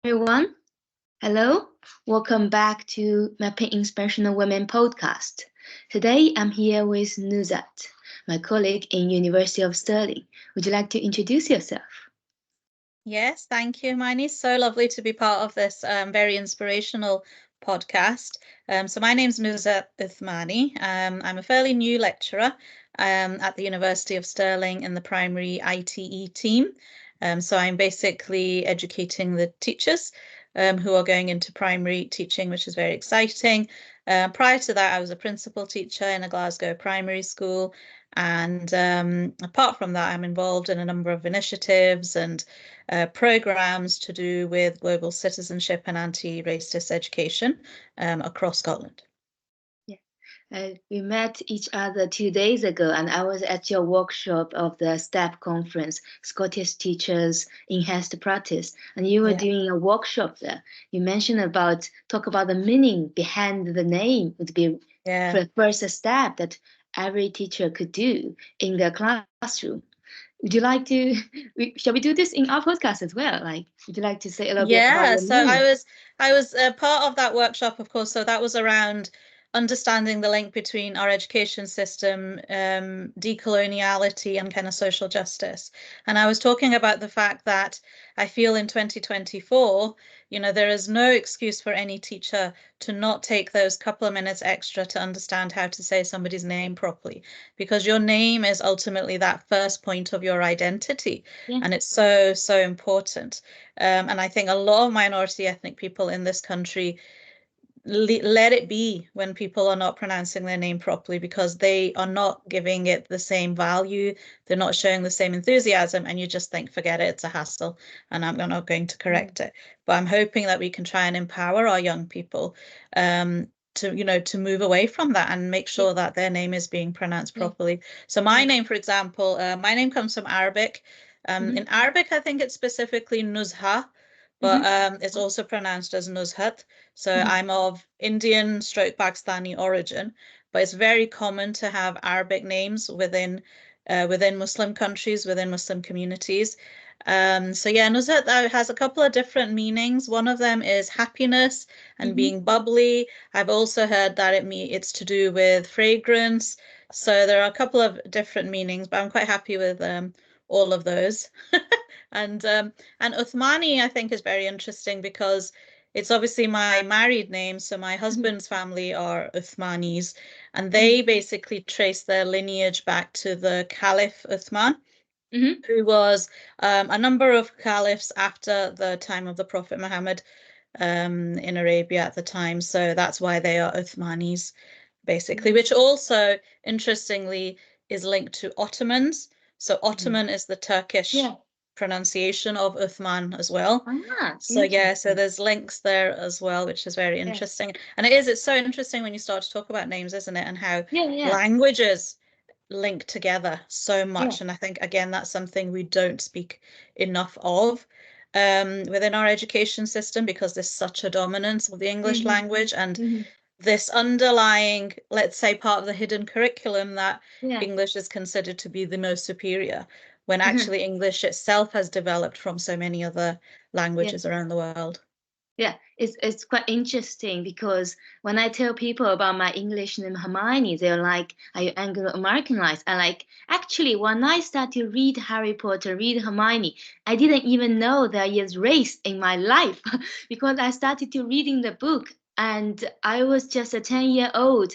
everyone. Hello. Welcome back to Mapping Inspirational Women podcast. Today I'm here with Nuzhat, my colleague in University of Stirling. Would you like to introduce yourself? Yes, thank you, Hermione. So lovely to be part of this very inspirational podcast. So my name's Nuzhat Uthmani. I'm a fairly new lecturer at the University of Stirling in the primary ITE team. So I'm basically educating the teachers who are going into primary teaching, which is very exciting. Prior to that, I was a principal teacher in a Glasgow primary school. And apart from that, I'm involved in a number of initiatives and programs to do with global citizenship and anti-racist education across Scotland. We met each other 2 days ago, and I was at your workshop of the STEP conference, Scottish Teachers Enhanced Practice, and you were doing a workshop there. You mentioned talk about the meaning behind the name would be the first step that every teacher could do in the classroom. Would you like to? Shall we do this in our podcast as well? Would you like to say a little bit about the So name? I was part of that workshop, of course. So that was around understanding the link between our education system, decoloniality, and kind of social justice. And I was talking about the fact that I feel in 2024, there is no excuse for any teacher to not take those couple of minutes extra to understand how to say somebody's name properly, because your name is ultimately that first point of your identity. And it's so, so important. And I think a lot of minority ethnic people in this country let it be when people are not pronouncing their name properly, because they are not giving it the same value. They're not showing the same enthusiasm, and you just think, forget it, it's a hassle, and I'm not going to correct it. But I'm hoping that we can try and empower our young people to move away from that and make sure that their name is being pronounced properly. So my name, for example, my name comes from Arabic. In Arabic, I think it's specifically Nuzha, but it's also pronounced as Nuzhat. So I'm of Indian stroke Pakistani origin, but it's very common to have Arabic names within Muslim countries, within Muslim communities. Nuzhat has a couple of different meanings. One of them is happiness and being bubbly. I've also heard that it's to do with fragrance. So there are a couple of different meanings, but I'm quite happy with all of those. And Uthmani, I think, is very interesting because it's obviously my married name. So my husband's family are Uthmanis, and they basically trace their lineage back to the Caliph Uthman, who was a number of caliphs after the time of the Prophet Muhammad in Arabia at the time. So that's why they are Uthmanis, basically, which also, interestingly, is linked to Ottomans. So Ottoman is the Turkish pronunciation of Uthman as well. So there's links there as well, which is very interesting. And it's so interesting when you start to talk about names, isn't it? And how languages link together so much. And I think, again, that's something we don't speak enough of within our education system, because there's such a dominance of the English language and this underlying, let's say, part of the hidden curriculum that English is considered to be the most superior, when actually English itself has developed from so many other languages around the world. Yeah, it's quite interesting because when I tell people about my English name Hermione, they're like, "Are you Anglo-Americanized?" And actually, when I started to read Harry Potter, read Hermione, I didn't even know there is race in my life because I started to reading the book and I was just a 10-year-old.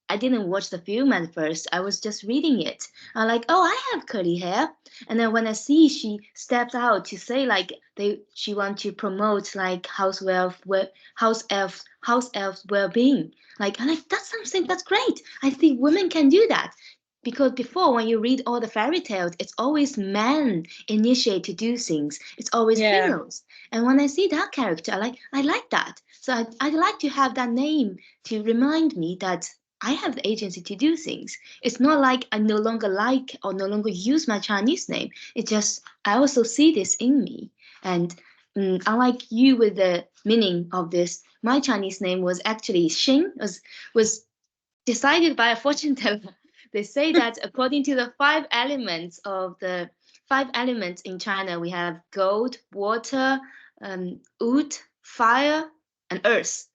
I didn't watch the film at first. I was just reading it. I'm like, oh, I have curly hair. And then when I see she steps out to say she want to promote house elves well-being. I'm like, that's something that's great. I think women can do that. Because before, when you read all the fairy tales, it's always men initiate to do things. It's always heroes. And when I see that character, I like that. So I'd like to have that name to remind me that I have the agency to do things. It's not like I no longer like or no longer use my Chinese name. It's just I also see this in me. And unlike you with the meaning of this, my Chinese name was actually Singh, was decided by a fortune teller. They say that according to the five elements in China, we have gold, water, wood, fire, and earth.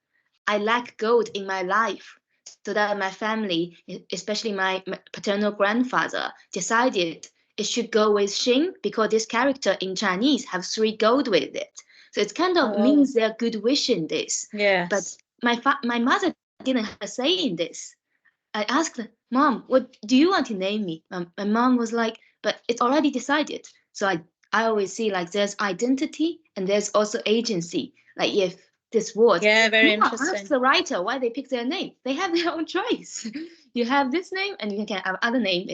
I lack gold in my life. So that my family, especially my paternal grandfather, decided it should go with Singh because this character in Chinese have three gold with it. So it kind of Oh, means their good wish in this. But yes. my mother didn't have a say in this. I asked, Mom, what do you want to name me? My mom was like, but it's already decided. So I always see like there's identity and there's also agency. Like if this word, Yeah, very ask interesting. the writer why they pick their name. They have their own choice. You have this name and you can have other name.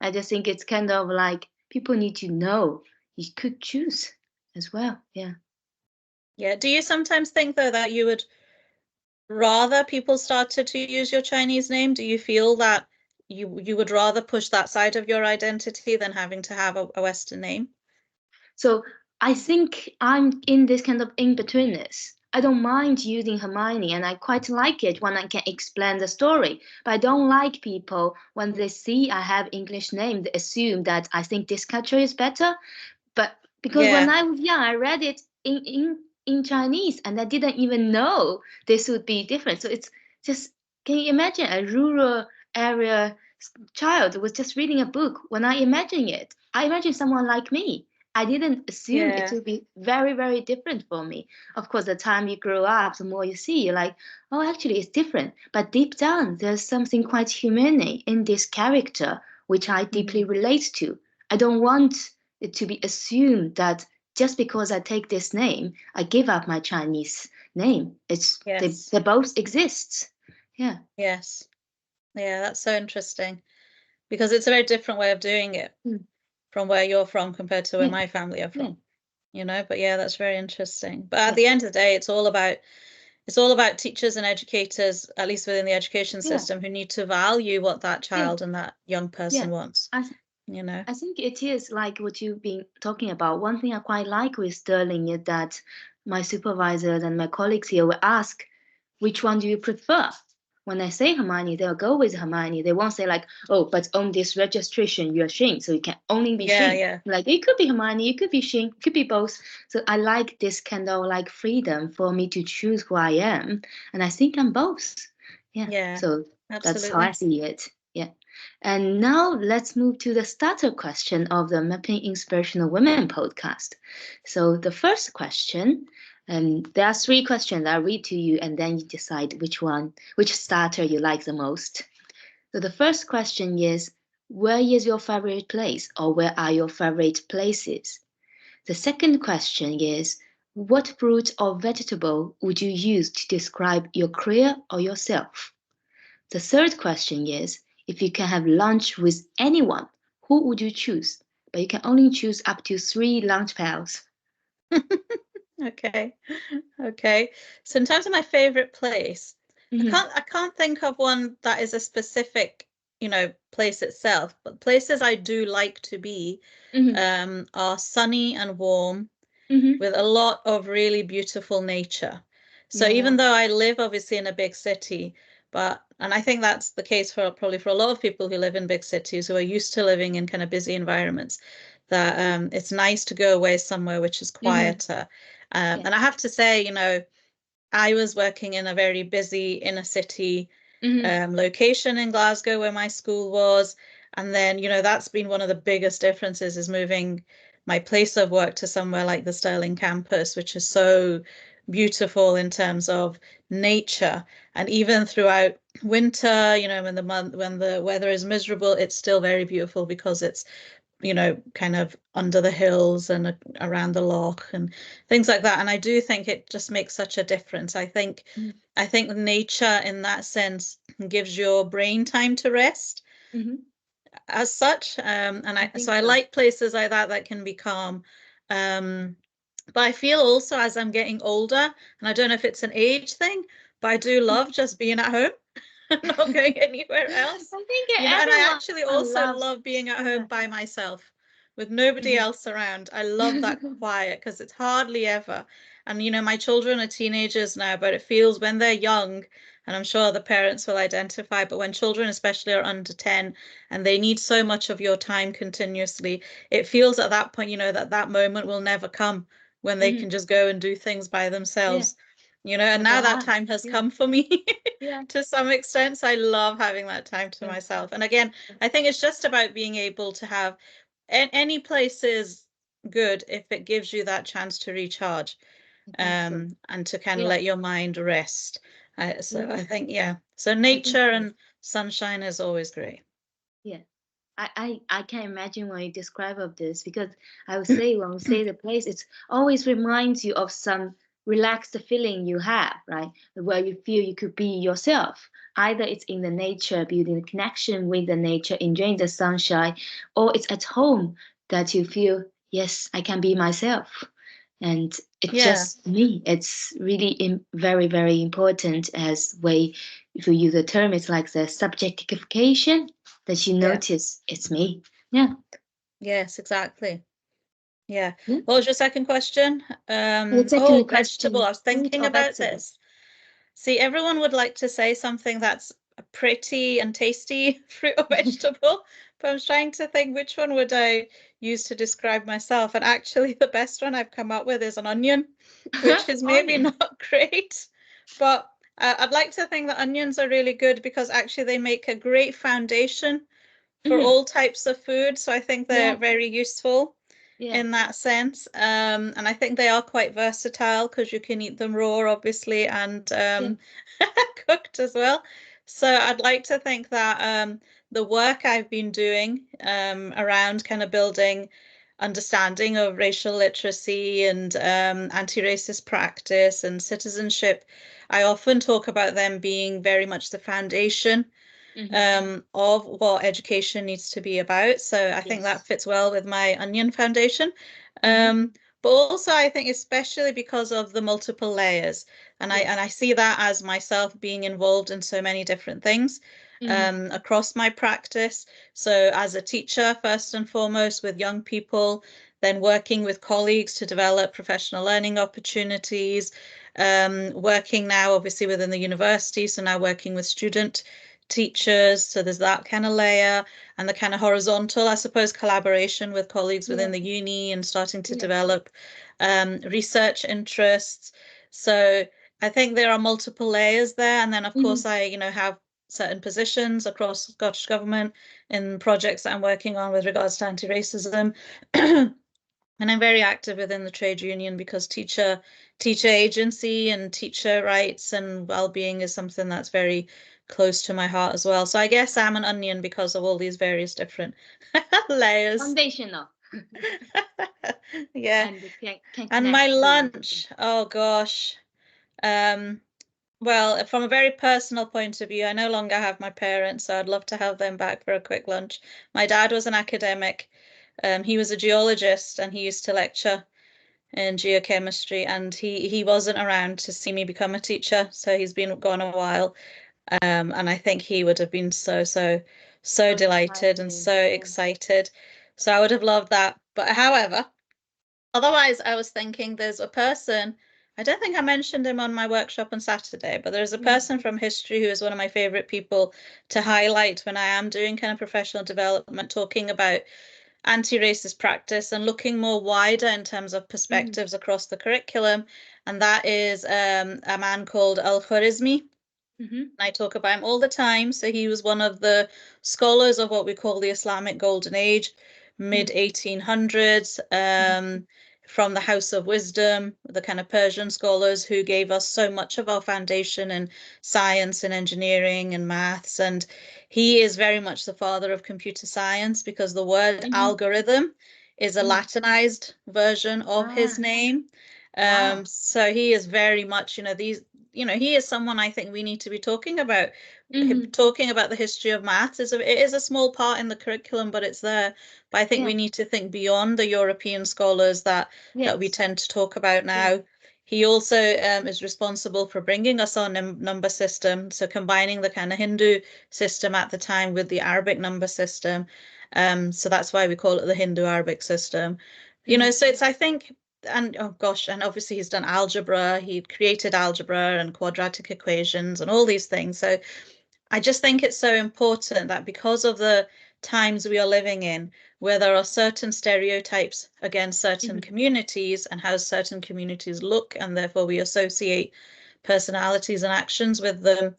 I just think it's kind of like people need to know you could choose as well. Yeah. Yeah. Do you sometimes think though that you would rather people started to use your Chinese name? Do you feel that you would rather push that side of your identity than having to have a Western name? So I think I'm in this kind of in-betweenness. I don't mind using Hermione and I quite like it when I can explain the story. But I don't like people when they see I have English name, they assume that I think this culture is better. But because when Yeah. I was young, I read it in Chinese and I didn't even know this would be different. So it's just, can you imagine a rural area child was just reading a book? When I imagine it, I imagine someone like me. I didn't assume it Yeah. would be very, very different for me. Of course, the time you grow up, the more you see, you're like, oh, actually, it's different. But deep down, there's something quite humane in this character, which I deeply Mhm. relate to. I don't want it to be assumed that just because I take this name, I give up my Chinese name. Yes. They both exist. Yeah. Yes. Yeah, that's so interesting because it's a very different way of doing it Mm. from where you're from compared to where Yeah. my family are Yeah. from, but yeah, that's very interesting. But at Yeah. the end of the day, it's all about teachers and educators, at least within the education Yeah. system, who need to value what that Yeah. child and that young Yeah. person wants, I you know. I think it is like what you've been talking about. One thing I quite like with Sterling is that my supervisors and my colleagues here will ask, which one do you prefer? When I say Hermione, they'll go with Hermione. They won't say like, oh, but on this registration, you're Shin, so you can only be Yeah, Shin. yeah, Like it could be Hermione, it could be Shin, it could be both. So I like this kind of like freedom for me to choose who I am. And I think I'm both. Yeah. yeah, So that's how I absolutely. see it. Yeah. And now let's move to the starter question of the Mapping Inspirational Women podcast. So the first question, there are three questions I'll read to you, and then you decide which starter you like the most. So the first question is, where is your favorite place, or where are your favorite places? The second question is, what fruit or vegetable would you use to describe your career or yourself? The third question is, if you can have lunch with anyone, who would you choose? But you can only choose up to three lunch pals. Okay. Okay. So in terms of my favorite place, I Mm-hmm. can't I can't think of one that is a specific, place itself, but places I do like to be Mm-hmm. are sunny and warm Mm-hmm. with a lot of really beautiful nature. So Yeah. even though I live obviously in a big city, and I think that's the case for probably for a lot of people who live in big cities who are used to living in kind of busy environments, that it's nice to go away somewhere which is Mm-hmm. quieter. Yeah. And I have to say, I was working in a very busy inner city Mm-hmm. location in Glasgow where my school was. And then, that's been one of the biggest differences is moving my place of work to somewhere like the Stirling campus, which is so beautiful in terms of nature. And even throughout winter, when the weather is miserable, it's still very beautiful because it's kind of under the hills and around the loch and things like that. And I do think it just makes such a difference. I think nature in that sense gives your brain time to rest Mm-hmm. as such. And I I think so I so. like places like that can be calm. Um, but I feel also as I'm getting older, and I don't know if it's an age thing, but I do love just being at home. Not going anywhere else. I think And I everyone actually also loves. love being at Yeah. home by myself with nobody Mm-hmm. else around. I love that quiet because it's hardly ever. And my children are teenagers now, but it feels when they're young, and I'm sure the parents will identify, but when children especially are under 10 and they need so much of your time continuously, it feels at that point, that moment will never come when they can just go and do things by themselves, you know, and now that time has come for me to some extent. So I love having that time to myself. And again, I think it's just about being able to have any place is good if it gives you that chance to recharge, and to kind of let your mind rest. So I think, so nature and sunshine is always great. Yeah. I can imagine when you describe of this, because I would say when we say the place, it always reminds you of some relaxed feeling you have, right? Where you feel you could be yourself. Either it's in the nature, building a connection with the nature, enjoying the sunshine, or it's at home that you feel, yes, I can be myself. And it's just me. It's really very, very important as way, if you use the term, it's like the subjectification that you notice it's me. Yeah. Yes, exactly. Yeah. What was your second question? Second vegetable. I was thinking about this. See, everyone would like to say something that's a pretty and tasty fruit or vegetable, but I'm trying to think which one would I use to describe myself. And actually, the best one I've come up with is an onion, which is maybe not great, but I'd like to think that onions are really good because actually they make a great foundation for all types of food. So I think they're very useful in that sense. And I think they are quite versatile because you can eat them raw, obviously, and cooked as well. So I'd like to think that the work I've been doing around kind of building understanding of racial literacy and anti-racist practice and citizenship, I often talk about them being very much the foundation of what education needs to be about. So I think that fits well with my Onion Foundation. But also I think especially because of the multiple layers, and I see that as myself being involved in so many different things across my practice. So as a teacher, first and foremost, with young people, then working with colleagues to develop professional learning opportunities, working now obviously within the university, so now working with student teachers, so there's that kind of layer, and the kind of horizontal, I suppose, collaboration with colleagues within the uni and starting to develop research interests. So I think there are multiple layers there, and then of course I have certain positions across Scottish Government in projects that I'm working on with regards to anti-racism. And I'm very active within the trade union because teacher agency and teacher rights and well-being is something that's very close to my heart as well. So I guess I'm an onion because of all these various different layers. Foundational. Yeah. And my lunch, oh gosh. Well, from a very personal point of view, I no longer have my parents, so I'd love to have them back for a quick lunch. My dad was an academic. He was a geologist and he used to lecture in geochemistry, and he wasn't around to see me become a teacher, so he's been gone a while. And I think he would have been so delighted and so excited. So I would have loved that. But however, otherwise I was thinking there's a person, I don't think I mentioned him on my workshop on Saturday, but there's a person from history who is one of my favorite people to highlight when I am doing kind of professional development, talking about anti-racist practice and looking more wider in terms of perspectives across the curriculum. And that is a man called Al-Khwarizmi. I talk about him all the time. So he was one of the scholars of what we call the Islamic Golden Age, mid 1800s, from the House of Wisdom, the kind of Persian scholars who gave us so much of our foundation in science and engineering and maths. And he is very much the father of computer science because the word algorithm is a Latinized version of his name. So he is very much, he is someone I think we need to be talking about. Talking about the history of maths it is a small part in the curriculum, but it's there. But I think we need to think beyond the European scholars that we tend to talk about now. He also is responsible for bringing us our number system, so combining the kind of Hindu system at the time with the Arabic number system. So that's why we call it the Hindu-Arabic system. So it's, I think, and oh gosh, and obviously he's done algebra, he created algebra and quadratic equations and all these things. So I just think it's so important that because of the times we are living in, where there are certain stereotypes against certain communities and how certain communities look, and therefore we associate personalities and actions with them.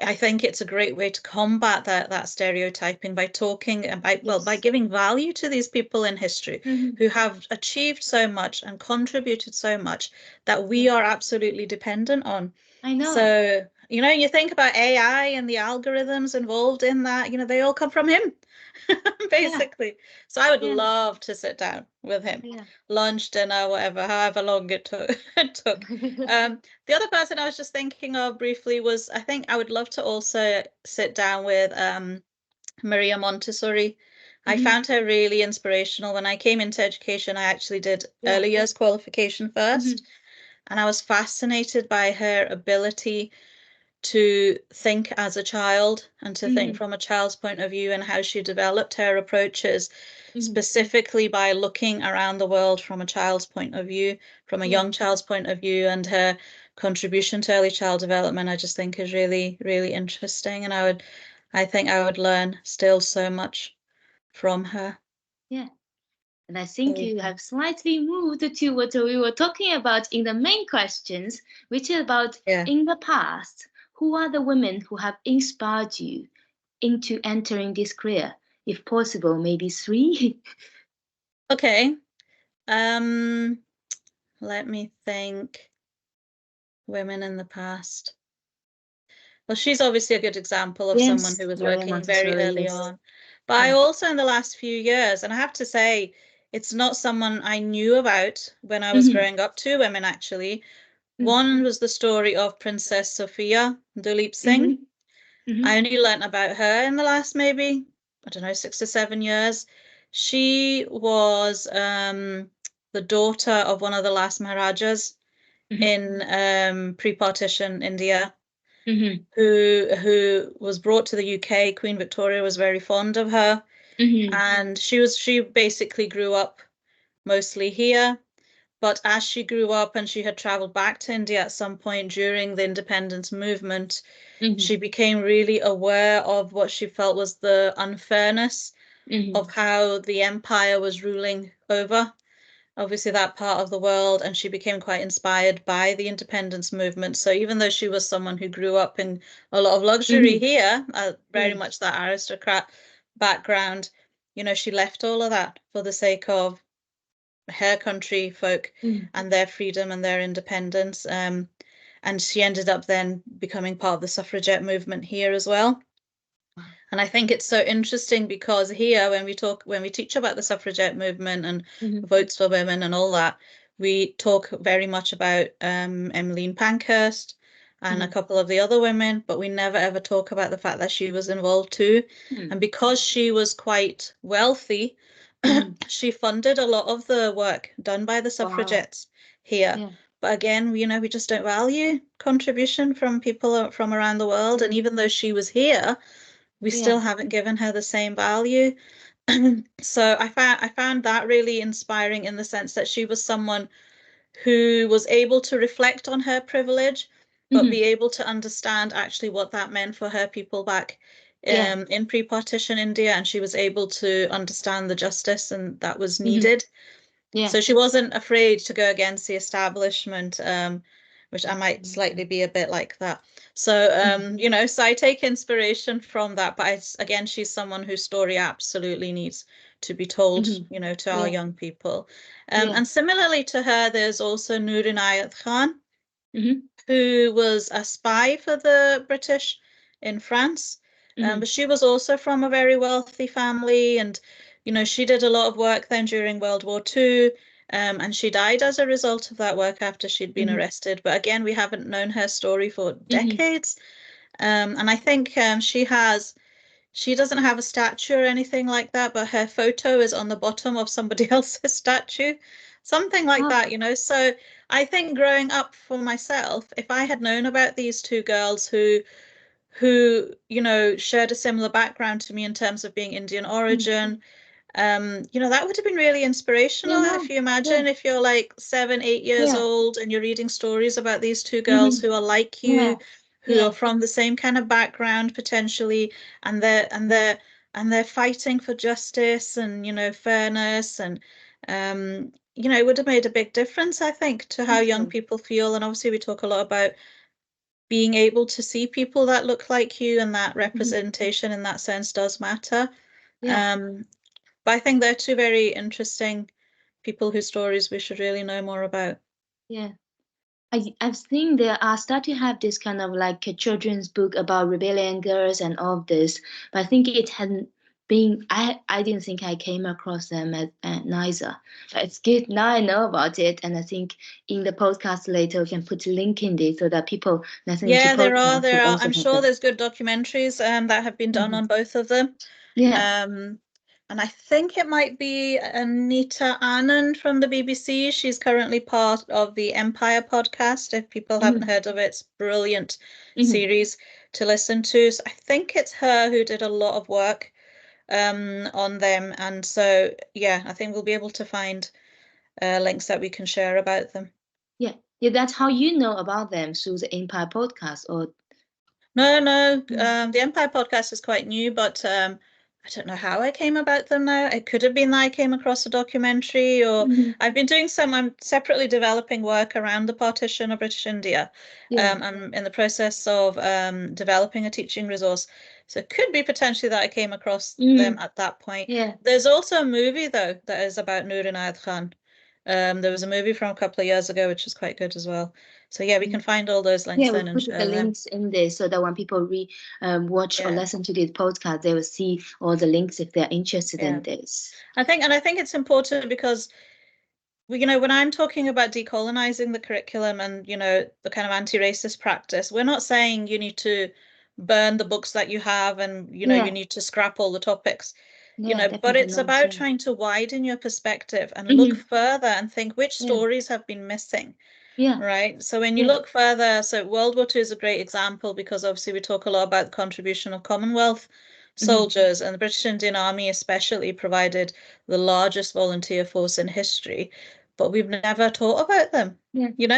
I think it's a great way to combat that stereotyping by talking about, well, by giving value to these people in history who have achieved so much and contributed so much that we are absolutely dependent on. I know. So, you know, you think about AI and the algorithms involved in that, you know, they all come from him, basically. So I would love to sit down with him, lunch, dinner, whatever, however long it took. The other person I was just thinking of briefly was, I think I would love to also sit down with Maria Montessori. I found her really inspirational. When I came into education, I actually did early years qualification first, and I was fascinated by her ability to think as a child and to think from a child's point of view, and how she developed her approaches specifically by looking around the world from a child's point of view, from a young child's point of view, and her contribution to early child development I just think is really, really interesting. And I think I would learn still so much from her. Yeah. And I think you have slightly moved to what we were talking about in the main questions, which is about in the past, who are the women who have inspired you into entering this career? If possible, maybe 3. Okay. Let me think. Women in the past. Well, she's obviously a good example of someone who was working very early on. But I also, in the last few years, and I have to say, it's not someone I knew about when I was growing up, 2 women actually. One was the story of Princess Sophia, Duleep Singh. I only learnt about her in the last maybe, I don't know, 6 or 7 years. She was the daughter of one of the last Maharajas in pre-partition India, who was brought to the UK. Queen Victoria was very fond of her, and she basically grew up mostly here. But as she grew up and she had traveled back to India at some point during the independence movement, she became really aware of what she felt was the unfairness of how the empire was ruling over, obviously, that part of the world, and she became quite inspired by the independence movement. So even though she was someone who grew up in a lot of luxury here, very much that aristocrat background, you know, she left all of that for the sake of her country folk and their freedom and their independence. And she ended up then becoming part of the suffragette movement here as well. And I think it's so interesting because here, when we teach about the suffragette movement and votes for women and all that, we talk very much about Emmeline Pankhurst and a couple of the other women, but we never ever talk about the fact that she was involved too. And because she was quite wealthy, she funded a lot of the work done by the suffragettes here. But again, you know, we just don't value contribution from people from around the world. And even though she was here, we still haven't given her the same value. So I found that really inspiring, in the sense that she was someone who was able to reflect on her privilege, but be able to understand actually what that meant for her people back in pre-partition India, and she was able to understand the justice and that was needed. So she wasn't afraid to go against the establishment, which I might slightly be a bit like that. So, you know, so I take inspiration from that. But again, she's someone whose story absolutely needs to be told, you know, to our young people. And similarly to her, there's also Noor Inayat Khan, who was a spy for the British in France. But she was also from a very wealthy family, and you know, she did a lot of work then during World War II, and she died as a result of that work after she'd been arrested. But again, we haven't known her story for decades. And I think she doesn't have a statue or anything like that, but her photo is on the bottom of somebody else's statue, something like that, you know. So I think growing up for myself, if I had known about these 2 girls who you know, shared a similar background to me in terms of being Indian origin, you know, that would have been really inspirational. If you imagine if you're like 7, 8 years old and you're reading stories about these 2 girls who are like you, who are from the same kind of background potentially, and they're and they're fighting for justice and, fairness. And, it would have made a big difference, I think, to how young people feel. And obviously we talk a lot about being able to see people that look like you, and that representation in that sense does matter. But I think they're two very interesting people whose stories we should really know more about. Yeah. I've seen there are starting to have this kind of like a children's book about rebellion girls and all of this, but I think it hadn't been. I didn't think I came across them at neither. But it's good now I know about it, and I think in the podcast later we can put a link in there so that people listening to There podcasts are. will also I'm have sure them. there's good documentaries that have been done on both of them. Yeah. And I think it might be Anita Anand from the BBC. She's currently part of the Empire podcast. If people haven't heard of it, it's a brilliant series to listen to. So I think it's her who did a lot of work on them. And so, yeah, I think we'll be able to find links that we can share about them. Yeah. That's how you know about them, through the Empire podcast, or No. The Empire podcast is quite new, but I don't know how I came about them now. It could have been that I came across a documentary, or I've been doing I'm separately developing work around the partition of British India. I'm in the process of developing a teaching resource. So it could be potentially that I came across them at that point. There's also a movie, though, that is about Noor and Inayat Khan. There was a movie from a couple of years ago, which is quite good as well. So yeah, we can find all those links then we'll put the links in there so that when people watch or listen to this podcast, they will see all the links if they're interested in this. I think it's important because when I'm talking about decolonizing the curriculum and the kind of anti-racist practice, we're not saying you need to burn the books that you have and you need to scrap all the topics. But it's about trying to widen your perspective and look further and think which stories have been missing. Right. So when you look further, so World War II is a great example because obviously we talk a lot about the contribution of Commonwealth soldiers, and the British Indian Army especially provided the largest volunteer force in history, but we've never taught about them.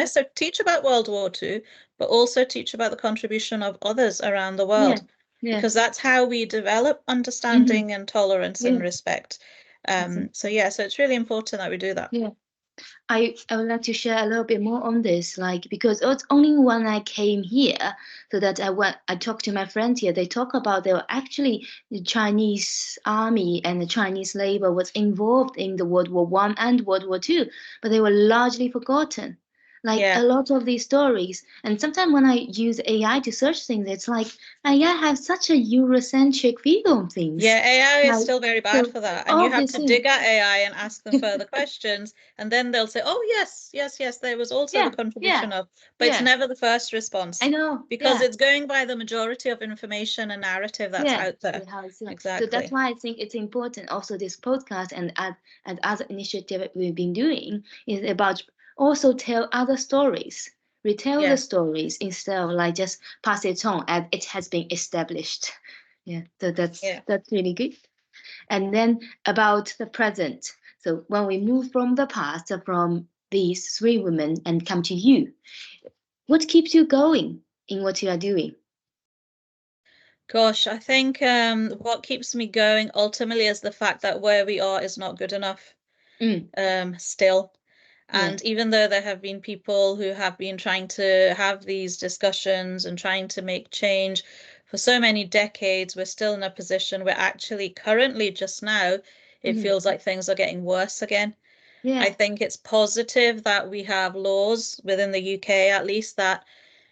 So teach about World War II, but also teach about the contribution of others around the world, because that's how we develop understanding and tolerance and respect. So it's really important that we do that. I would like to share a little bit more on this, because it's only when I came here, so that I talked to my friends here. They talk about there were actually the Chinese army and the Chinese labor was involved in the World War I and World War II, but they were largely forgotten. A lot of these stories, and sometimes when I use AI to search things, it's like AI has such a Eurocentric view on things. Yeah, AI is still very bad for that, and you have to dig at AI and ask them further questions, and then they'll say, "Oh yes, there was also the contribution of," but it's never the first response. I know, because it's going by the majority of information and narrative that's out there. Exactly. So that's why I think it's important. Also, this podcast and other initiative we've been doing is about also tell other stories, retell the stories instead of just pass it on as it has been established. So that's really good. And then about the present. So when we move from the past, from these three women and come to you, what keeps you going in what you are doing? Gosh, I think what keeps me going ultimately is the fact that where we are is not good enough still. And even though there have been people who have been trying to have these discussions and trying to make change for so many decades, we're still in a position where actually currently just now, it feels like things are getting worse again. I think it's positive that we have laws within the UK, at least, that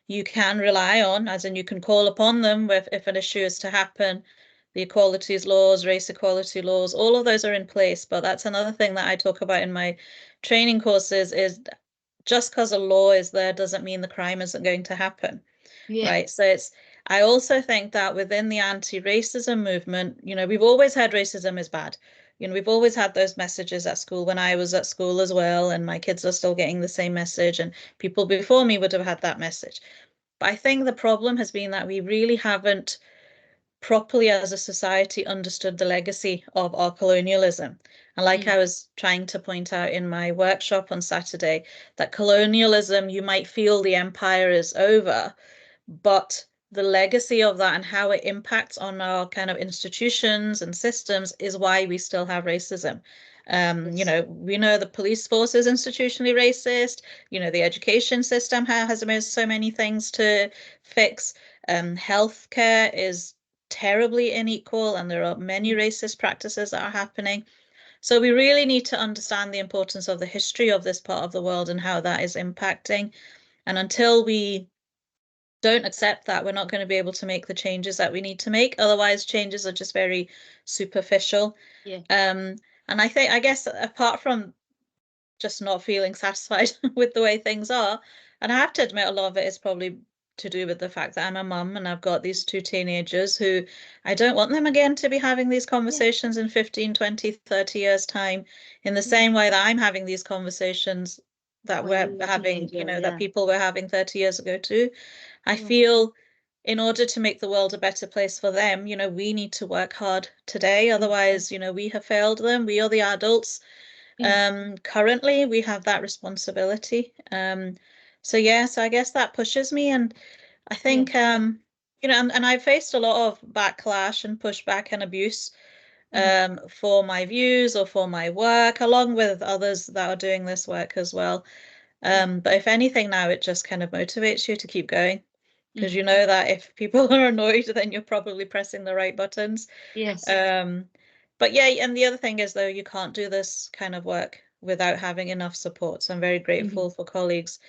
you can rely on, as in you can call upon them if an issue is to happen. The equalities laws, race equality laws, all of those are in place. But that's another thing that I talk about in my training courses is just because a law is there doesn't mean the crime isn't going to happen. Right. So I also think that within the anti-racism movement, we've always had racism is bad. We've always had those messages at school when I was at school as well, and my kids are still getting the same message, and people before me would have had that message. But I think the problem has been that we really haven't properly as a society understood the legacy of our colonialism. And like I was trying to point out in my workshop on Saturday, that colonialism, you might feel the empire is over, but the legacy of that and how it impacts on our kind of institutions and systems is why we still have racism. You know, we know the police force is institutionally racist. You know, the education system has so many things to fix. Healthcare is terribly unequal, and there are many racist practices that are happening. So we really need to understand the importance of the history of this part of the world and how that is impacting. And until we don't accept that, we're not going to be able to make the changes that we need to make. Otherwise, changes are just very superficial. Yeah. And I guess apart from just not feeling satisfied with the way things are, and I have to admit a lot of it is probably to do with the fact that I'm a mum and I've got these two teenagers who I don't want them again to be having these conversations in 15, 20, 30 years time in the same way that I'm having these conversations that we're having, you know, that people were having 30 years ago too. I feel in order to make the world a better place for them, you know, we need to work hard today. Otherwise, you know, we have failed them. We are the adults. Currently, we have that responsibility. So I guess that pushes me. And I think, you know, and I've faced a lot of backlash and pushback and abuse for my views or for my work, along with others that are doing this work as well. But if anything now, it just kind of motivates you to keep going. Because you know that if people are annoyed, then you're probably pressing the right buttons. Yes. But yeah, and the other thing is, though, you can't do this kind of work without having enough support. So I'm very grateful for colleagues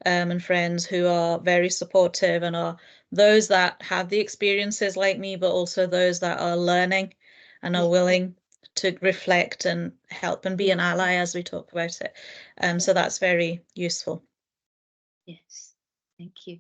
and friends who are very supportive and are those that have the experiences like me, but also those that are learning and are willing to reflect and help and be an ally as we talk about it. So that's very useful. Yes, thank you.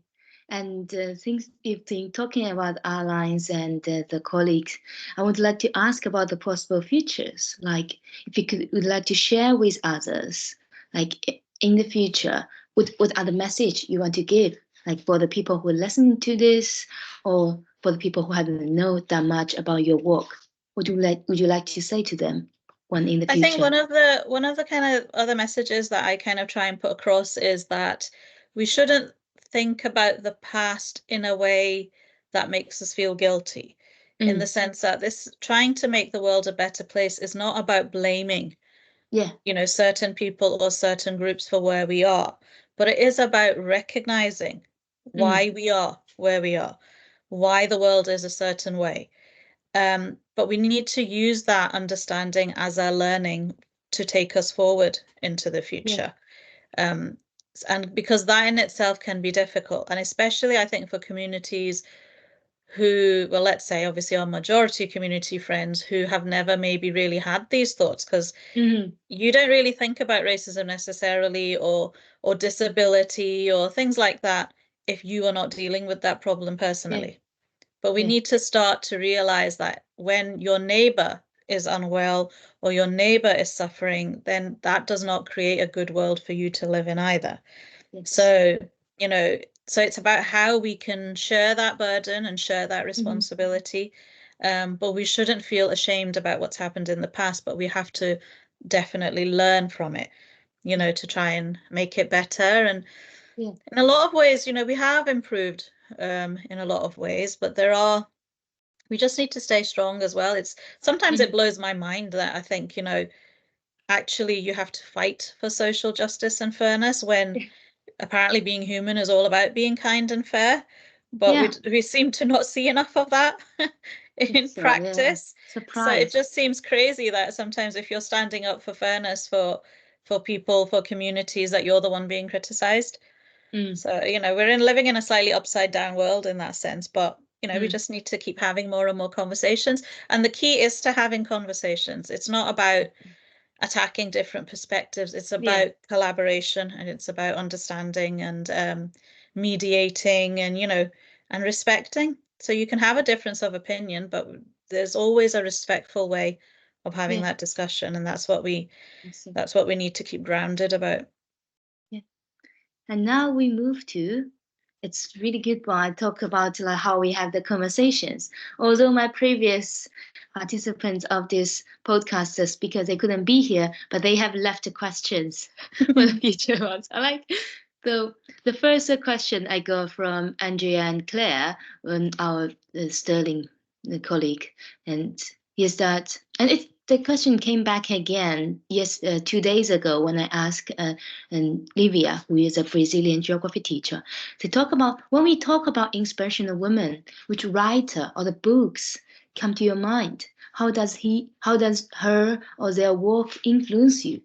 And things, if talking about allies and the colleagues, I would like to ask about the possible futures. Like, if you would like to share with others, like in the future, what are the message you want to give, like for the people who listen to this, or for the people who haven't know that much about your work? Would you like to say to them when in the future? I think one of the kind of other messages that I kind of try and put across is that we shouldn't think about the past in a way that makes us feel guilty, in the sense that this trying to make the world a better place is not about blaming, you know, certain people or certain groups for where we are, but it is about recognizing why we are where we are, why the world is a certain way. But we need to use that understanding as our learning to take us forward into the future. And because that in itself can be difficult, and especially I think for communities who, well, let's say obviously our majority community friends who have never maybe really had these thoughts, because you don't really think about racism necessarily or disability or things like that if you are not dealing with that problem personally. But we need to start to realize that when your neighbor is unwell or your neighbor is suffering, then that does not create a good world for you to live in either. So, you know, so it's about how we can share that burden and share that responsibility. But we shouldn't feel ashamed about what's happened in the past, but we have to definitely learn from it, you know, to try and make it better. And in a lot of ways, you know, we have improved in a lot of ways, but we just need to stay strong as well. It's sometimes it blows my mind that I think, you know, actually you have to fight for social justice and fairness when apparently being human is all about being kind and fair, but we seem to not see enough of that in practice. So it just seems crazy that sometimes if you're standing up for fairness for people, for communities, that you're the one being criticized. So, you know, we're living in a slightly upside down world in that sense, but, you know, we just need to keep having more and more conversations. And the key is to having conversations. It's not about attacking different perspectives. It's about collaboration, and it's about understanding and mediating and, you know, and respecting. So you can have a difference of opinion, but there's always a respectful way of having that discussion. And that's what we need to keep grounded about. And now we move to, it's really good when I talk about like how we have the conversations. Although my previous participants of this podcast, the speakers, they couldn't be here, but they have left questions for the future ones. I like, So the first question I got from Andrea and Claire, our Sterling colleague, and is that, and the question came back again, 2 days ago when I asked Livia, who is a Brazilian geography teacher, to talk about, when we talk about inspirational women, which writer or the books come to your mind? How does her or their work influence you?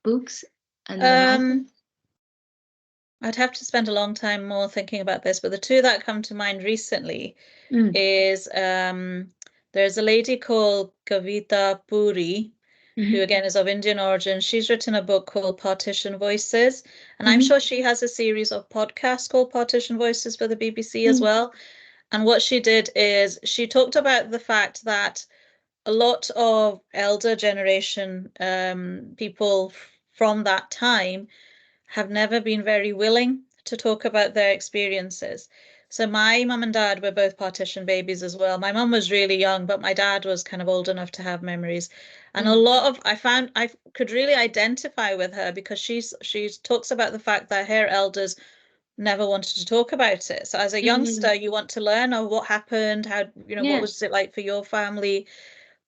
Books and the writer? I'd have to spend a long time more thinking about this, but the two that come to mind recently is there's a lady called Kavita Puri, who again is of Indian origin. She's written a book called Partition Voices, and I'm sure she has a series of podcasts called Partition Voices for the BBC as well. And what she did is she talked about the fact that a lot of elder generation people from that time have never been very willing to talk about their experiences. So my mum and dad were both partition babies as well. My mum was really young, but my dad was kind of old enough to have memories. And a lot of, I found I could really identify with her because she talks about the fact that her elders never wanted to talk about it. So as a youngster, you want to learn, oh, what happened, how, what was it like for your family?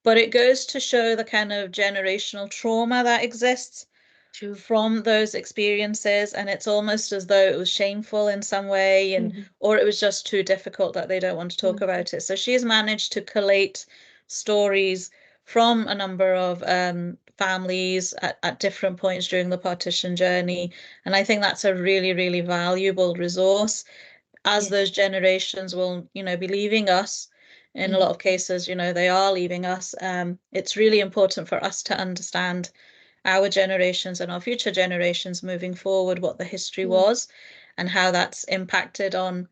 But it goes to show the kind of generational trauma that exists from those experiences, and it's almost as though it was shameful in some way, and or it was just too difficult that they don't want to talk about it. So she's managed to collate stories from a number of families at different points during the partition journey, and I think that's a really, really valuable resource as those generations will, be leaving us. In a lot of cases, they are leaving us. It's really important for us to understand our generations and our future generations moving forward, what the history was and how that's impacted on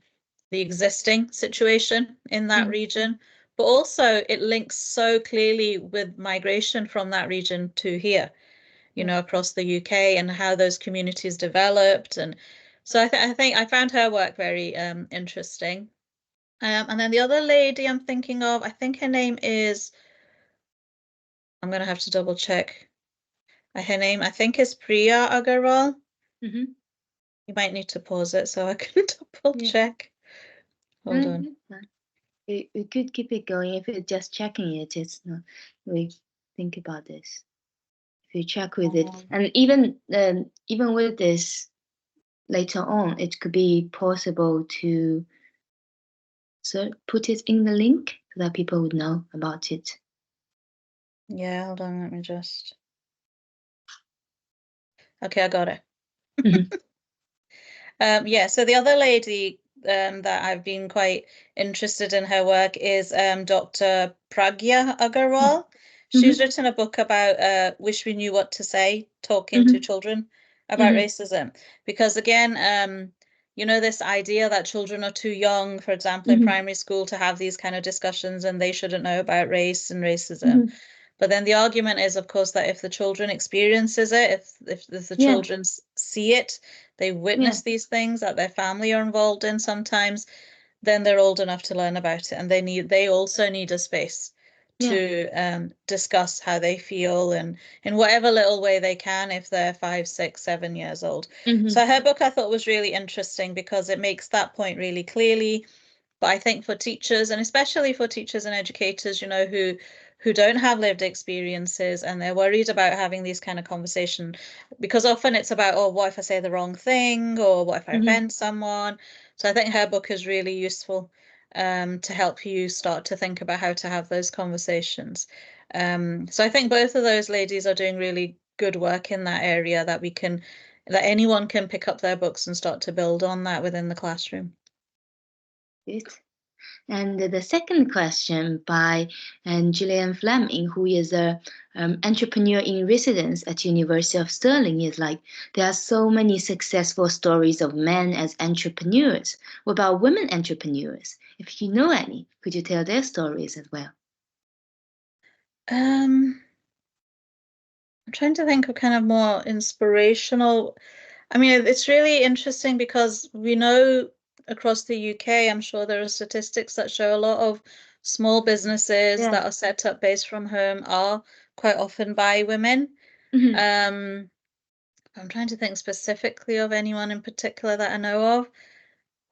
the existing situation in that region. But also it links so clearly with migration from that region to here, across the UK, and how those communities developed. And so I think I found her work very interesting. And then the other lady I'm thinking of, I think her name is, I'm going to have to double check. Her name, I think, is Priya Agarwal. You might need to pause it so I can double check. Hold on. We could keep it going. If you're just checking it, it's not. We think about this. If you check with it, and even with this later on, it could be possible to put it in the link so that people would know about it. Yeah, hold on. Let me just. Okay, I got it. Yeah, so the other lady that I've been quite interested in her work is Dr. Pragya Agarwal. She's written a book about Wish We Knew What to Say, talking to children about racism. Because again, this idea that children are too young, for example, in primary school to have these kind of discussions and they shouldn't know about race and racism. But then the argument is, of course, that if the children experiences it, if the children see it, they witness these things that their family are involved in sometimes, then they're old enough to learn about it, and they also need a space to discuss how they feel, and in whatever little way they can if they're 5, 6, 7 years old. So her book I thought was really interesting because it makes that point really clearly. But I think for teachers, and especially for teachers and educators, who don't have lived experiences and they're worried about having these kind of conversations, because often it's about, oh, what if I say the wrong thing, or what if I offend someone? So I think her book is really useful to help you start to think about how to have those conversations. So I think both of those ladies are doing really good work in that area that anyone can pick up their books and start to build on that within the classroom. Good. And the second question by Gillian Fleming, who is an entrepreneur in residence at University of Stirling, is like, there are so many successful stories of men as entrepreneurs. What about women entrepreneurs? If you know any, could you tell their stories as well? I'm trying to think of kind of more inspirational. I mean, it's really interesting because we know across the UK, I'm sure there are statistics that show a lot of small businesses that are set up based from home are quite often by women. I'm trying to think specifically of anyone in particular that I know of,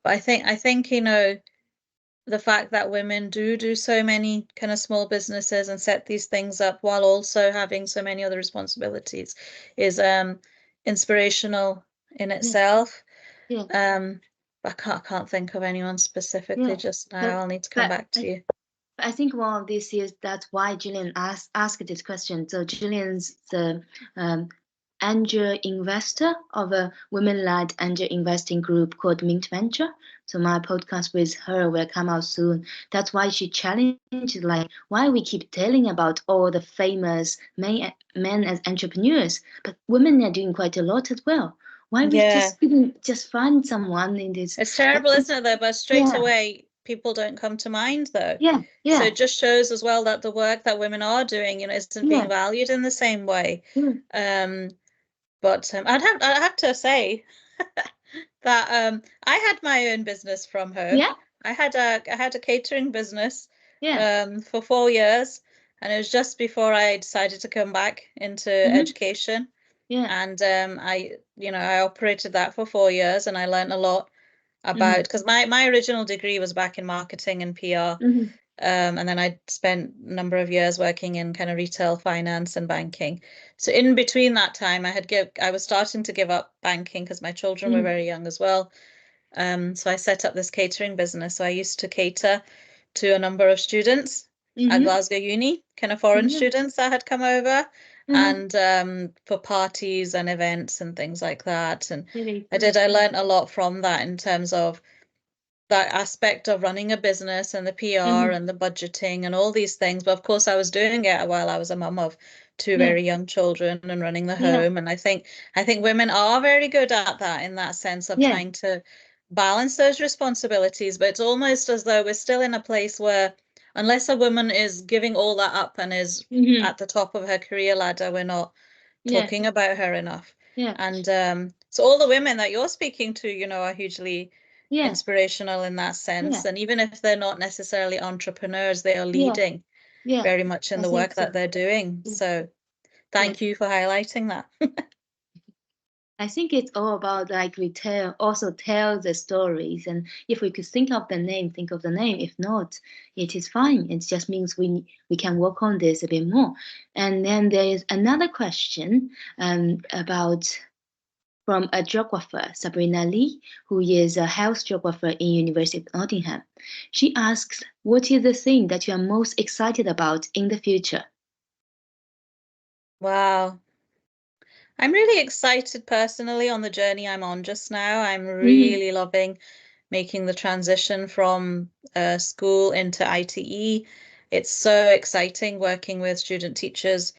but I think you know, the fact that women do so many kind of small businesses and set these things up while also having so many other responsibilities is inspirational in Yeah. itself. Yeah. I can't think of anyone specifically Yeah. just now. I'll need to come back to you. I think one of this is that's why Gillian asked this question. So Gillian's the angel investor of a women-led angel investing group called Mint Venture. So my podcast with her will come out soon. That's why she challenged like why we keep telling about all the famous men as entrepreneurs, but women are doing quite a lot as well. Why we just couldn't just find someone in this? It's terrible, isn't it, though? But straight away, people don't come to mind, though. Yeah, So it just shows as well that the work that women are doing, you know, isn't being valued in the same way. But I'd have to say that I had my own business from home. Yeah. I had a catering business for 4 years, and it was just before I decided to come back into education. And I operated that for 4 years, and I learned a lot about, because my original degree was back in marketing and PR. And then I spent a number of years working in kind of retail finance and banking. So in between that time, I was starting to give up banking because my children were very young as well. So I set up this catering business. So I used to cater to a number of students at Glasgow Uni, kind of foreign students that had come over, and for parties and events and things like that. And I learned a lot from that in terms of that aspect of running a business and the PR and the budgeting and all these things. But of course, I was doing it while I was a mum of 2 very young children and running the home. And I think women are very good at that, in that sense of trying to balance those responsibilities. But it's almost as though we're still in a place where, unless a woman is giving all that up and is at the top of her career ladder, we're not talking about her enough. And so all the women that you're speaking to, you know, are hugely inspirational in that sense. And even if they're not necessarily entrepreneurs, they are leading very much in the work that they're doing. So thank you for highlighting that. I think it's all about like we also tell the stories, and if we could think of the name, think of the name. If not, it is fine. It just means we can work on this a bit more. And then there is another question about from a geographer, Sabrina Lee, who is a health geographer in University of Nottingham. She asks, what is the thing that you are most excited about in the future? Wow. I'm really excited personally on the journey I'm on just now. I'm really loving making the transition from school into ITE. It's so exciting working with student teachers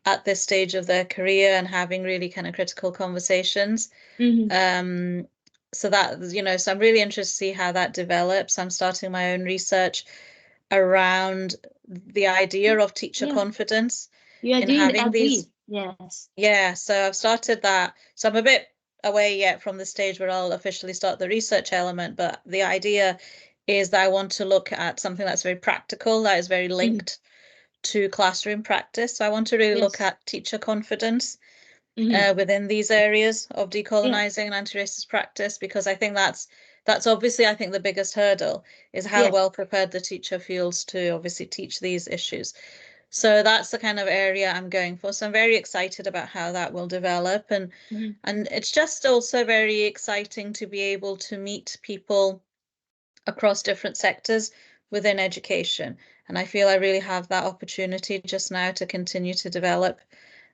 at this stage of their career and having really kind of critical conversations. So that, you know, so I'm really interested to see how that develops. I'm starting my own research around the idea of teacher confidence in having these. Yes. Yeah, so I've started that. So I'm a bit away yet from the stage where I'll officially start the research element, but the idea is that I want to look at something that's very practical, that is very linked to classroom practice. So I want to really look at teacher confidence within these areas of decolonizing and anti-racist practice, because I think that's obviously, I think, the biggest hurdle is how well prepared the teacher feels to obviously teach these issues. So that's the kind of area I'm going for. So I'm very excited about how that will develop. And it's just also very exciting to be able to meet people across different sectors within education. And I feel I really have that opportunity just now to continue to develop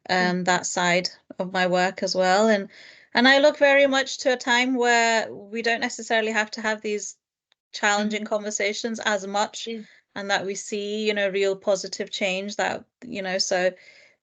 that side of my work as well. And I look very much to a time where we don't necessarily have to have these challenging conversations as much, and that we see, you know, real positive change, that, you know, so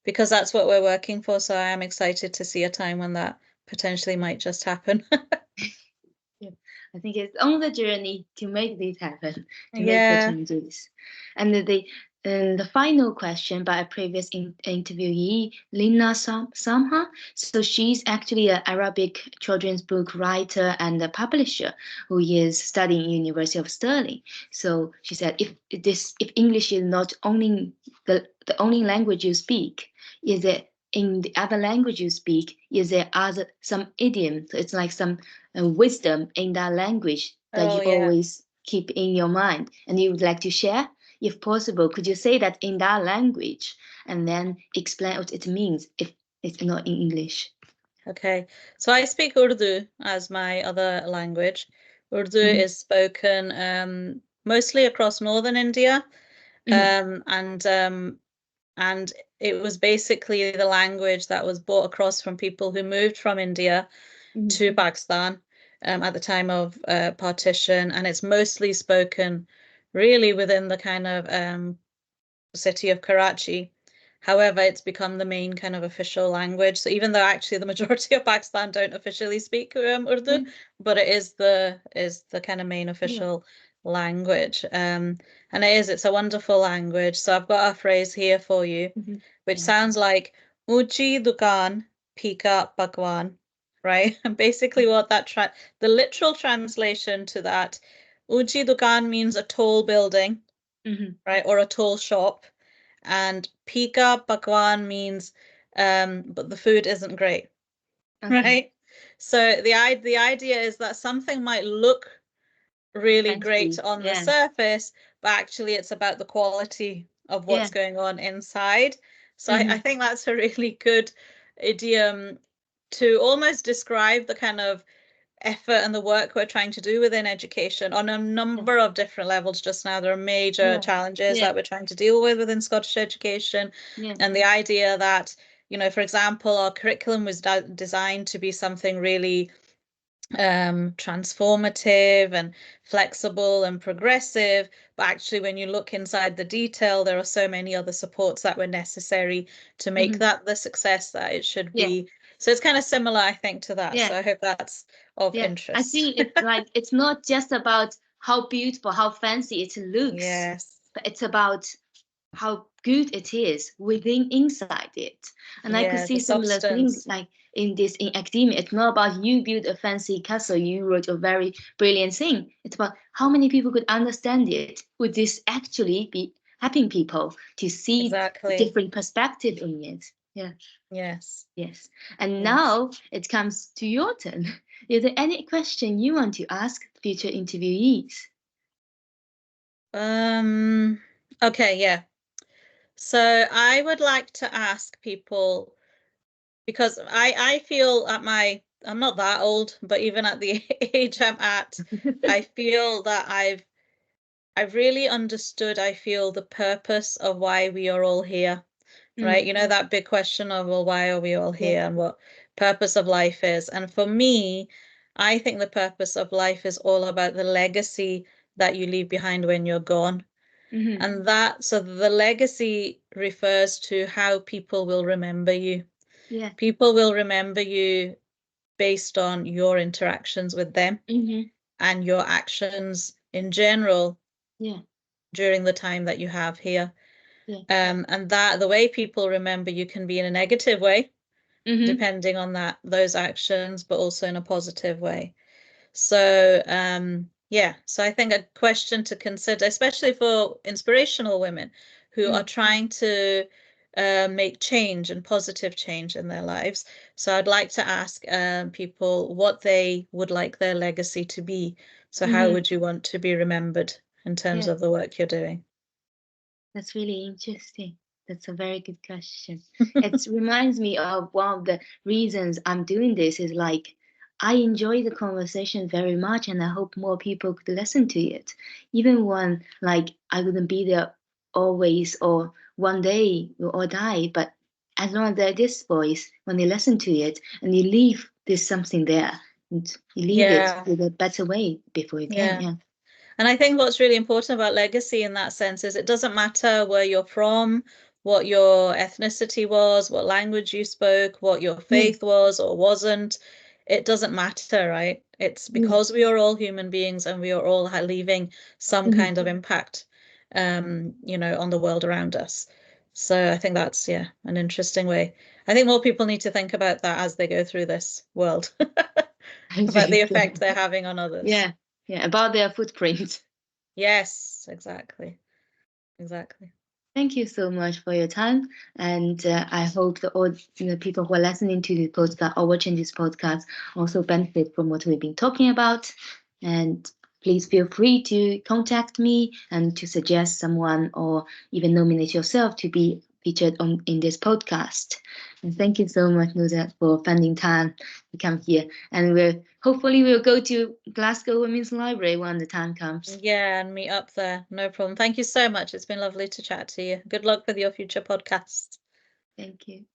because that's what we're working for. So I am excited to see a time when that potentially might just happen. I think it's on the journey to make this happen, to make the changes. And the final question by a previous interviewee, Lina Samha. So she's actually an Arabic children's book writer and a publisher who is studying University of Stirling. So she said, if English is not only the only language you speak, is it in the other language you speak, is there other some idiom? So it's like some wisdom in that language that you always keep in your mind and you would like to share? If possible, could you say that in that language and then explain what it means if it's not in English? Okay, so I speak Urdu as my other language. Urdu is spoken mostly across northern India, and it was basically the language that was brought across from people who moved from India to Pakistan at the time of partition, and it's mostly spoken really within the kind of city of Karachi. However, it's become the main kind of official language. So even though actually the majority of Pakistan don't officially speak Urdu, but it is the kind of main official language. And it's a wonderful language. So I've got a phrase here for you, which sounds like Uchi Dukan Pika Pakwan, right? And basically what that the literal translation to that, Uchi Dukan means a tall building, right? Or a tall shop. And Pika Pakwan means but the food isn't great. Right? So the idea is that something might look really great on the surface, but actually it's about the quality of what's going on inside. So I think that's a really good idiom to almost describe the kind of effort and the work we're trying to do within education on a number of different levels. Just now there are major challenges that we're trying to deal with within Scottish education, and the idea that, you know, for example, our curriculum was designed to be something really transformative and flexible and progressive, but actually when you look inside the detail, there are so many other supports that were necessary to make that the success that it should be. So it's kind of similar, I think, to that. So I hope that's of interest. I see it's like it's not just about how beautiful, how fancy it looks, but it's about how good it is within inside it. And I could see similar things like in academia. It's not about you build a fancy castle, you wrote a very brilliant thing. It's about how many people could understand it. Would this actually be helping people to see different perspective in it? Yes. And now it comes to your turn. Is there any question you want to ask future interviewees? Okay, so I would like to ask people, because I feel at I'm not that old, but even at the age I'm at, I feel that I've really understood, I feel, the purpose of why we are all here, right? You know, that big question of, well, why are we all here and what purpose of life is. And for me, I think the purpose of life is all about the legacy that you leave behind when you're gone. And so the legacy refers to how people will remember you. People will remember you based on your interactions with them and your actions in general during the time that you have here. And that the way people remember you can be in a negative way, depending on those actions, but also in a positive way. So so I think a question to consider, especially for inspirational women who are trying to make change and positive change in their lives. So I'd like to ask people what they would like their legacy to be. So how would you want to be remembered in terms of the work you're doing? That's really interesting. That's a very good question. It reminds me of one of the reasons I'm doing this is like, I enjoy the conversation very much and I hope more people could listen to it. Even when like I wouldn't be there always or one day we'll all die, but as long as there's this voice, when they listen to it and you leave there's something there, and you leave it with a better way before you can. And I think what's really important about legacy in that sense is it doesn't matter where you're from, what your ethnicity was, what language you spoke, what your faith was or wasn't. It doesn't matter, right? It's because we are all human beings and we are all leaving some kind of impact, you know, on the world around us. So I think that's, an interesting way. I think more people need to think about that as they go through this world, about the effect they're having on others. Yeah, about their footprint. Yes, exactly. Thank you so much for your time, and I hope that all the people who are listening to this podcast or watching this podcast also benefit from what we've been talking about. And please feel free to contact me and to suggest someone or even nominate yourself to be featured on in this podcast. And thank you so much, Nuzhat, for finding time to come here. And we'll go to Glasgow Women's Library when the time comes. Yeah, and meet up there. No problem. Thank you so much. It's been lovely to chat to you. Good luck with your future podcasts. Thank you.